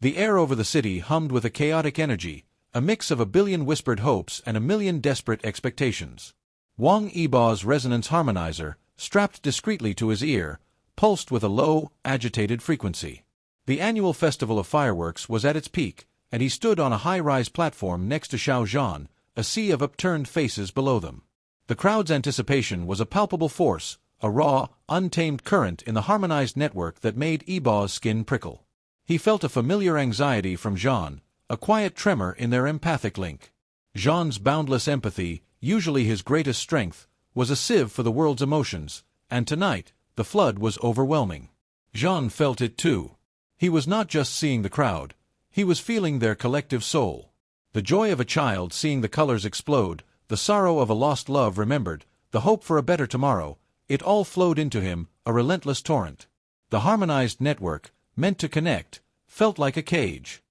The air over the city hummed with a chaotic energy, a mix of a billion whispered hopes and a million desperate expectations. Wang Yibo's resonance harmonizer, strapped discreetly to his ear, pulsed with a low, agitated frequency. The annual festival of fireworks was at its peak, and he stood on a high-rise platform next to Xiao Zhan, a sea of upturned faces below them. The crowd's anticipation was a palpable force, a raw, untamed current in the harmonized network that made Yibo's skin prickle. He felt a familiar anxiety from Zhan, a quiet tremor in their empathic link. Zhan's boundless empathy, usually his greatest strength, was a sieve for the world's emotions, and tonight, the flood was overwhelming. Zhan felt it too. He was not just seeing the crowd, he was feeling their collective soul. The joy of a child seeing the colors explode, the sorrow of a lost love remembered, the hope for a better tomorrow, it all flowed into him, a relentless torrent. The harmonized network, meant to connect, felt like a cage.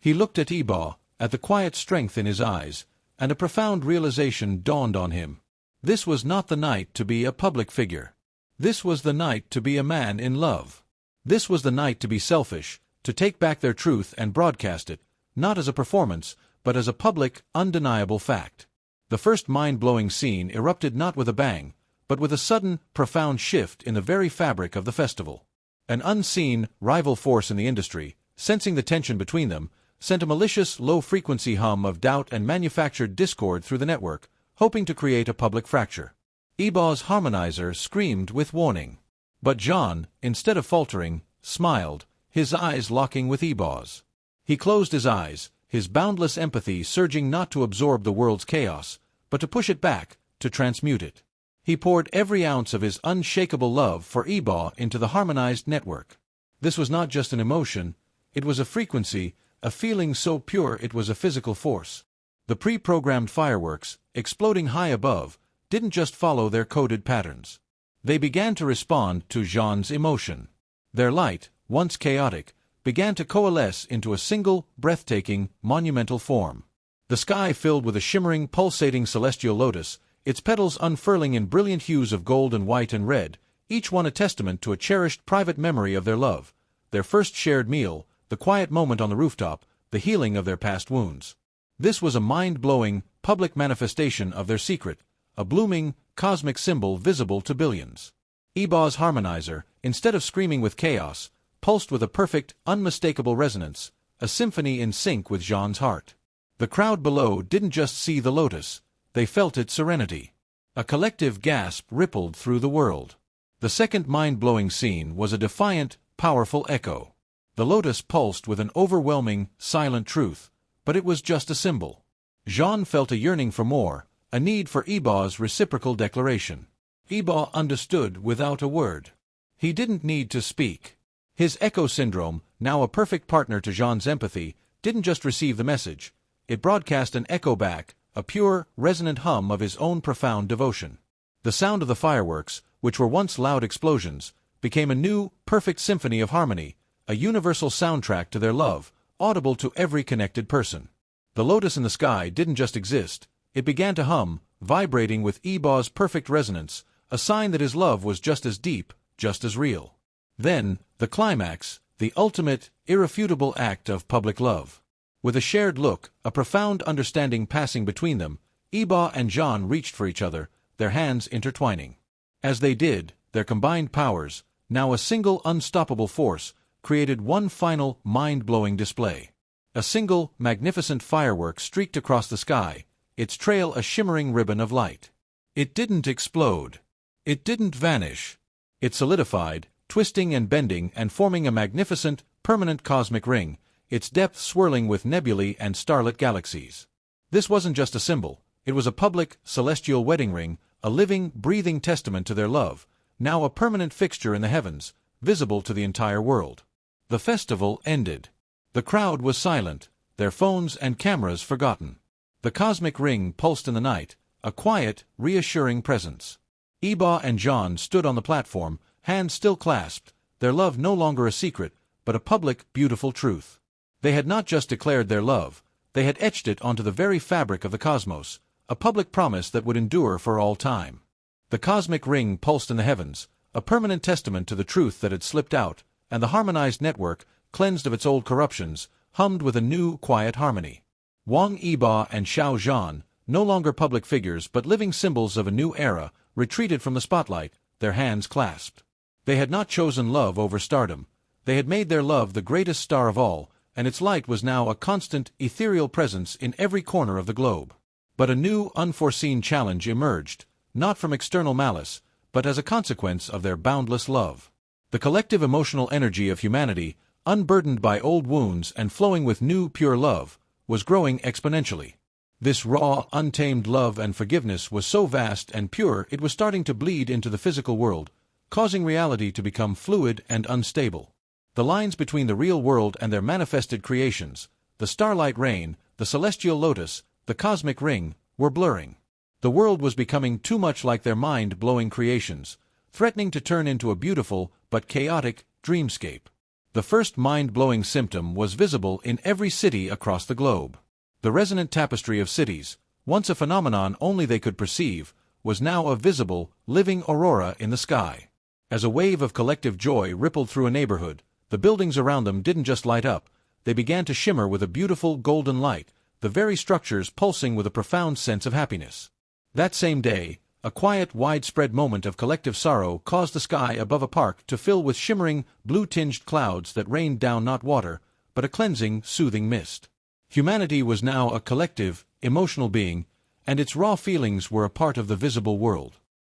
He looked at Yibo, at the quiet strength in his eyes, and a profound realization dawned on him. This was not the night to be a public figure. This was the night to be a man in love. This was the night to be selfish, to take back their truth and broadcast it, not as a performance, but as a public, undeniable fact. The first mind-blowing scene erupted not with a bang, but with a sudden, profound shift in the very fabric of the festival. An unseen, rival force in the industry, sensing the tension between them, sent a malicious, low-frequency hum of doubt and manufactured discord through the network, hoping to create a public fracture. Yibo's harmonizer screamed with warning. But Zhan, instead of faltering, smiled, his eyes locking with Yibo's. He closed his eyes, his boundless empathy surging not to absorb the world's chaos, but to push it back, to transmute it. He poured every ounce of his unshakable love for Yibo into the harmonized network. This was not just an emotion, it was a frequency, a feeling so pure it was a physical force. The pre-programmed fireworks, exploding high above, didn't just follow their coded patterns. They began to respond to Zhan's emotion. Their light, once chaotic, began to coalesce into a single, breathtaking, monumental form. The sky filled with a shimmering, pulsating celestial lotus, its petals unfurling in brilliant hues of gold and white and red, each one a testament to a cherished private memory of their love, their first shared meal, the quiet moment on the rooftop, the healing of their past wounds. This was a mind-blowing, public manifestation of their secret, a blooming, cosmic symbol visible to billions. Yibo's harmonizer, instead of screaming with chaos, pulsed with a perfect, unmistakable resonance, a symphony in sync with Zhan's heart. The crowd below didn't just see the lotus, they felt its serenity. A collective gasp rippled through the world. The second mind-blowing scene was a defiant, powerful echo. The lotus pulsed with an overwhelming, silent truth, but it was just a symbol. Zhan felt a yearning for more, a need for Yibo's reciprocal declaration. Yibo understood without a word. He didn't need to speak. His echo syndrome, now a perfect partner to Zhan's empathy, didn't just receive the message. It broadcast an echo back, a pure, resonant hum of his own profound devotion. The sound of the fireworks, which were once loud explosions, became a new, perfect symphony of harmony, a universal soundtrack to their love, audible to every connected person. The lotus in the sky didn't just exist, it began to hum, vibrating with Yibo's perfect resonance, a sign that his love was just as deep, just as real. Then, the climax, the ultimate, irrefutable act of public love. With a shared look, a profound understanding passing between them, Yibo and Zhan reached for each other, their hands intertwining. As they did, their combined powers, now a single unstoppable force, created one final, mind-blowing display. A single, magnificent firework streaked across the sky, its trail a shimmering ribbon of light. It didn't explode. It didn't vanish. It solidified, twisting and bending and forming a magnificent, permanent cosmic ring, its depth swirling with nebulae and starlit galaxies. This wasn't just a symbol, it was a public, celestial wedding ring, a living, breathing testament to their love, now a permanent fixture in the heavens, visible to the entire world. The festival ended. The crowd was silent, their phones and cameras forgotten. The cosmic ring pulsed in the night, a quiet, reassuring presence. Yibo and Zhan stood on the platform, hands still clasped, their love no longer a secret, but a public, beautiful truth. They had not just declared their love, they had etched it onto the very fabric of the cosmos, a public promise that would endure for all time. The cosmic ring pulsed in the heavens, a permanent testament to the truth that had slipped out, and the harmonized network, cleansed of its old corruptions, hummed with a new, quiet harmony. Wang Yibo and Xiao Zhan, no longer public figures but living symbols of a new era, retreated from the spotlight, their hands clasped. They had not chosen love over stardom. They had made their love the greatest star of all, and its light was now a constant, ethereal presence in every corner of the globe. But a new, unforeseen challenge emerged, not from external malice, but as a consequence of their boundless love. The collective emotional energy of humanity, unburdened by old wounds and flowing with new, pure love, was growing exponentially. This raw, untamed love and forgiveness was so vast and pure it was starting to bleed into the physical world, causing reality to become fluid and unstable. The lines between the real world and their manifested creations, the starlight rain, the celestial lotus, the cosmic ring, were blurring. The world was becoming too much like their mind-blowing creations, threatening to turn into a beautiful but chaotic dreamscape. The first mind-blowing symptom was visible in every city across the globe. The resonant tapestry of cities, once a phenomenon only they could perceive, was now a visible, living aurora in the sky. As a wave of collective joy rippled through a neighborhood, the buildings around them didn't just light up, they began to shimmer with a beautiful golden light, the very structures pulsing with a profound sense of happiness. That same day, a quiet, widespread moment of collective sorrow caused the sky above a park to fill with shimmering, blue-tinged clouds that rained down not water, but a cleansing, soothing mist. Humanity was now a collective, emotional being, and its raw feelings were a part of the visible world.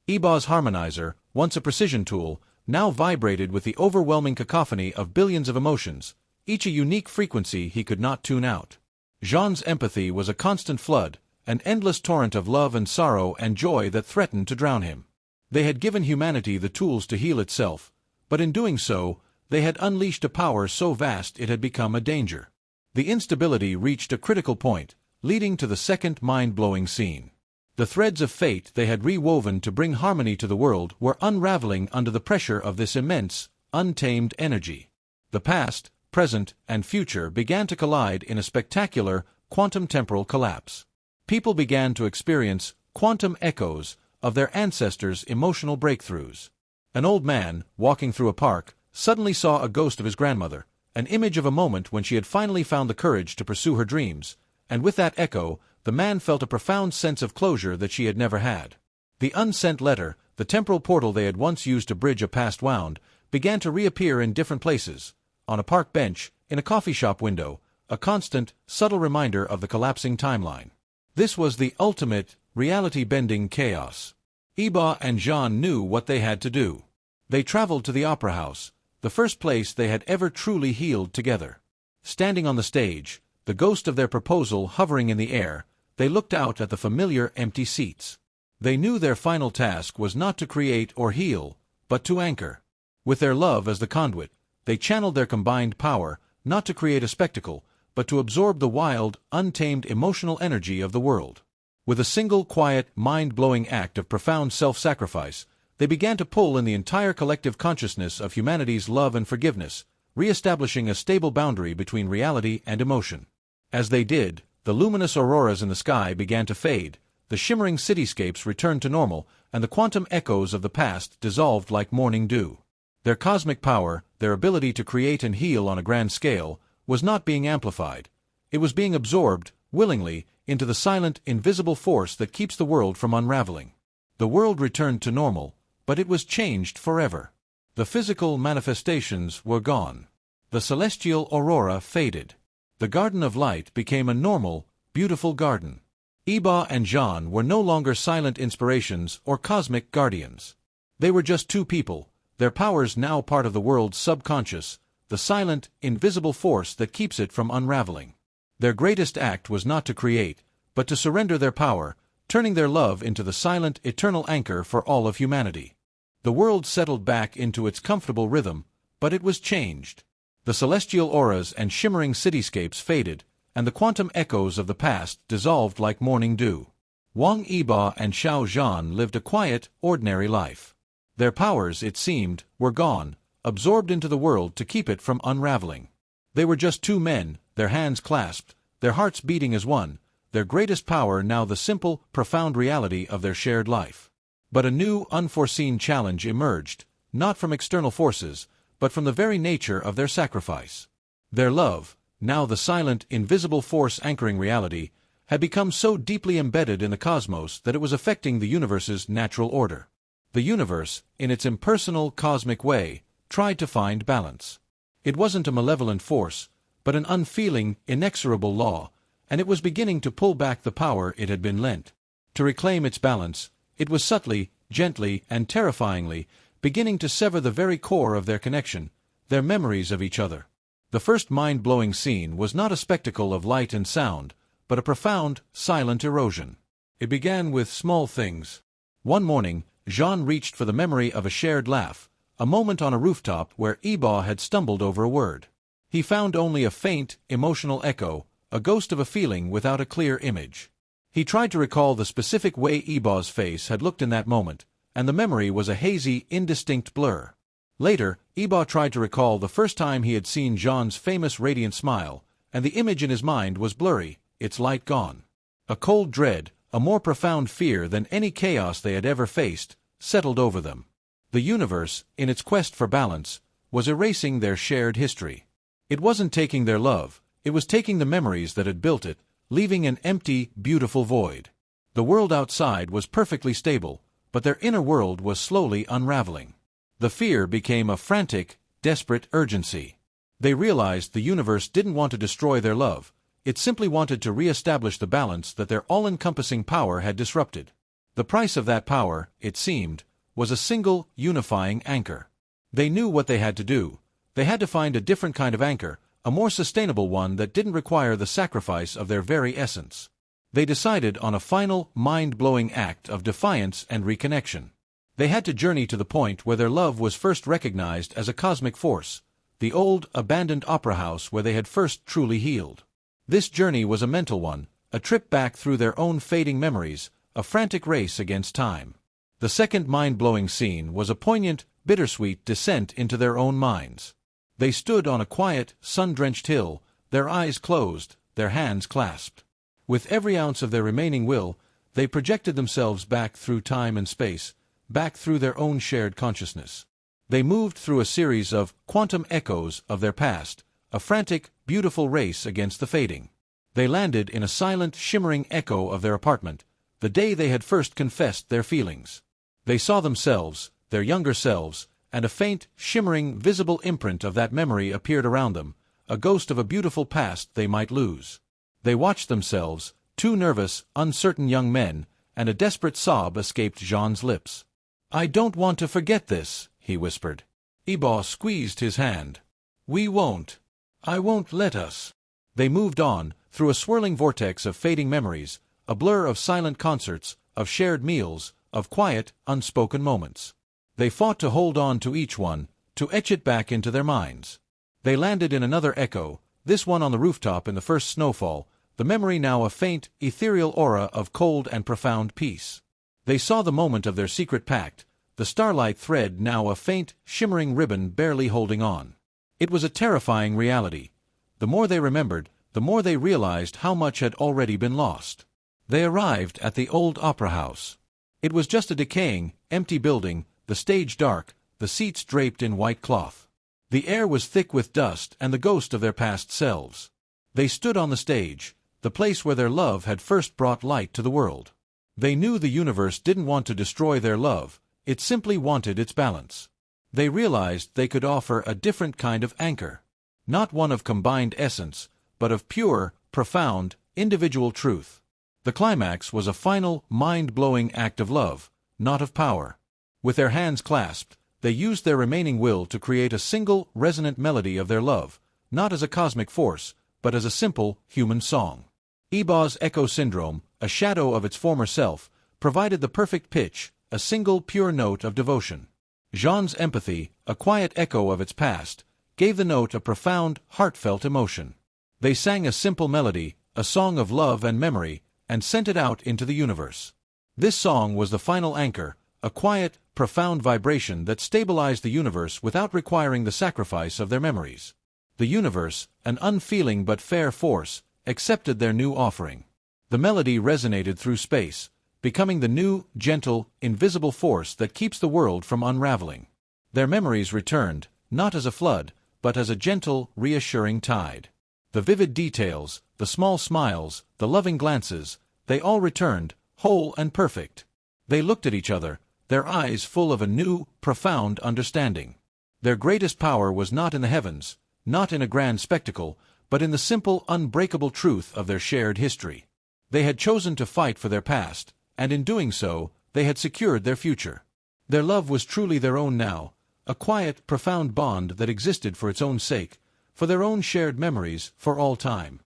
Yibo's harmonizer, once a precision tool, now vibrated with the overwhelming cacophony of billions of emotions, each a unique frequency he could not tune out. Zhan's empathy was a constant flood, an endless torrent of love and sorrow and joy that threatened to drown him. They had given humanity the tools to heal itself, but in doing so, they had unleashed a power so vast it had become a danger. The instability reached a critical point, leading to the second mind-blowing scene. The threads of fate they had rewoven to bring harmony to the world were unraveling under the pressure of this immense, untamed energy. The past, present, and future began to collide in a spectacular, quantum-temporal collapse. People began to experience quantum echoes of their ancestors' emotional breakthroughs. An old man, walking through a park, suddenly saw a ghost of his grandmother, an image of a moment when she had finally found the courage to pursue her dreams, and with that echo, the man felt a profound sense of closure that she had never had. The unsent letter, the temporal portal they had once used to bridge a past wound, began to reappear in different places, on a park bench, in a coffee shop window, a constant, subtle reminder of the collapsing timeline. This was the ultimate, reality-bending chaos. Yibo and Zhan knew what they had to do. They traveled to the opera house, the first place they had ever truly healed together. Standing on the stage, the ghost of their proposal hovering in the air, they looked out at the familiar empty seats. They knew their final task was not to create or heal, but to anchor. With their love as the conduit, they channeled their combined power, not to create a spectacle, but to absorb the wild, untamed emotional energy of the world. With a single quiet, mind-blowing act of profound self-sacrifice, they began to pull in the entire collective consciousness of humanity's love and forgiveness, re-establishing a stable boundary between reality and emotion. As they did, the luminous auroras in the sky began to fade, the shimmering cityscapes returned to normal, and the quantum echoes of the past dissolved like morning dew. Their cosmic power, their ability to create and heal on a grand scale, was not being amplified. It was being absorbed, willingly, into the silent, invisible force that keeps the world from unraveling. The world returned to normal, but it was changed forever. The physical manifestations were gone. The celestial aurora faded. The Garden of Light became a normal, beautiful garden. Yibo and Zhan were no longer silent inspirations or cosmic guardians. They were just two people, their powers now part of the world's subconscious, the silent, invisible force that keeps it from unraveling. Their greatest act was not to create, but to surrender their power, turning their love into the silent, eternal anchor for all of humanity. The world settled back into its comfortable rhythm, but it was changed. The celestial auras and shimmering cityscapes faded, and the quantum echoes of the past dissolved like morning dew. Wang Yibo and Xiao Zhan lived a quiet, ordinary life. Their powers, it seemed, were gone, absorbed into the world to keep it from unraveling. They were just two men, their hands clasped, their hearts beating as one, their greatest power now the simple, profound reality of their shared life. But a new, unforeseen challenge emerged, not from external forces, but from the very nature of their sacrifice. Their love, now the silent, invisible force anchoring reality, had become so deeply embedded in the cosmos that it was affecting the universe's natural order. The universe, in its impersonal, cosmic way, tried to find balance. It wasn't a malevolent force, but an unfeeling, inexorable law, and it was beginning to pull back the power it had been lent. To reclaim its balance, it was subtly, gently, and terrifyingly beginning to sever the very core of their connection, their memories of each other. The first mind-blowing scene was not a spectacle of light and sound, but a profound, silent erosion. It began with small things. One morning, Zhan reached for the memory of a shared laugh, a moment on a rooftop where Yibo had stumbled over a word. He found only a faint, emotional echo, a ghost of a feeling without a clear image. He tried to recall the specific way Yibo's face had looked in that moment, and the memory was a hazy, indistinct blur. Later, Yibo tried to recall the first time he had seen Zhan's famous radiant smile, and the image in his mind was blurry, its light gone. A cold dread, a more profound fear than any chaos they had ever faced, settled over them. The universe, in its quest for balance, was erasing their shared history. It wasn't taking their love, it was taking the memories that had built it, leaving an empty, beautiful void. The world outside was perfectly stable, but their inner world was slowly unraveling. The fear became a frantic, desperate urgency. They realized the universe didn't want to destroy their love, it simply wanted to re-establish the balance that their all-encompassing power had disrupted. The price of that power, it seemed, was a single, unifying anchor. They knew what they had to do. They had to find a different kind of anchor, a more sustainable one that didn't require the sacrifice of their very essence. They decided on a final, mind-blowing act of defiance and reconnection. They had to journey to the point where their love was first recognized as a cosmic force, the old, abandoned opera house where they had first truly healed. This journey was a mental one, a trip back through their own fading memories, a frantic race against time. The second mind-blowing scene was a poignant, bittersweet descent into their own minds. They stood on a quiet, sun-drenched hill, their eyes closed, their hands clasped. With every ounce of their remaining will, they projected themselves back through time and space, back through their own shared consciousness. They moved through a series of quantum echoes of their past, a frantic, beautiful race against the fading. They landed in a silent, shimmering echo of their apartment, the day they had first confessed their feelings. They saw themselves, their younger selves, and a faint, shimmering, visible imprint of that memory appeared around them, a ghost of a beautiful past they might lose. They watched themselves, two nervous, uncertain young men, and a desperate sob escaped Zhan's lips. "I don't want to forget this," he whispered. Yibo squeezed his hand. "We won't. I won't let us." They moved on, through a swirling vortex of fading memories, a blur of silent concerts, of shared meals, of quiet, unspoken moments. They fought to hold on to each one, to etch it back into their minds. They landed in another echo, this one on the rooftop in the first snowfall, the memory now a faint, ethereal aura of cold and profound peace. They saw the moment of their secret pact, the starlight thread now a faint, shimmering ribbon barely holding on. It was a terrifying reality. The more they remembered, the more they realized how much had already been lost. They arrived at the old opera house. It was just a decaying, empty building, the stage dark, the seats draped in white cloth. The air was thick with dust and the ghost of their past selves. They stood on the stage, the place where their love had first brought light to the world. They knew the universe didn't want to destroy their love, it simply wanted its balance. They realized they could offer a different kind of anchor. Not one of combined essence, but of pure, profound, individual truth. The climax was a final, mind-blowing act of love, not of power. With their hands clasped, they used their remaining will to create a single, resonant melody of their love, not as a cosmic force, but as a simple, human song. Yibo's echo syndrome, a shadow of its former self, provided the perfect pitch, a single pure note of devotion. Zhan's empathy, a quiet echo of its past, gave the note a profound, heartfelt emotion. They sang a simple melody, a song of love and memory, and sent it out into the universe. This song was the final anchor, a quiet, profound vibration that stabilized the universe without requiring the sacrifice of their memories. The universe, an unfeeling but fair force, accepted their new offering. The melody resonated through space, becoming the new, gentle, invisible force that keeps the world from unraveling. Their memories returned, not as a flood, but as a gentle, reassuring tide. The vivid details, the small smiles, the loving glances, they all returned, whole and perfect. They looked at each other, their eyes full of a new, profound understanding. Their greatest power was not in the heavens, not in a grand spectacle, but in the simple, unbreakable truth of their shared history. They had chosen to fight for their past, and in doing so, they had secured their future. Their love was truly their own now, a quiet, profound bond that existed for its own sake, for their own shared memories, for all time.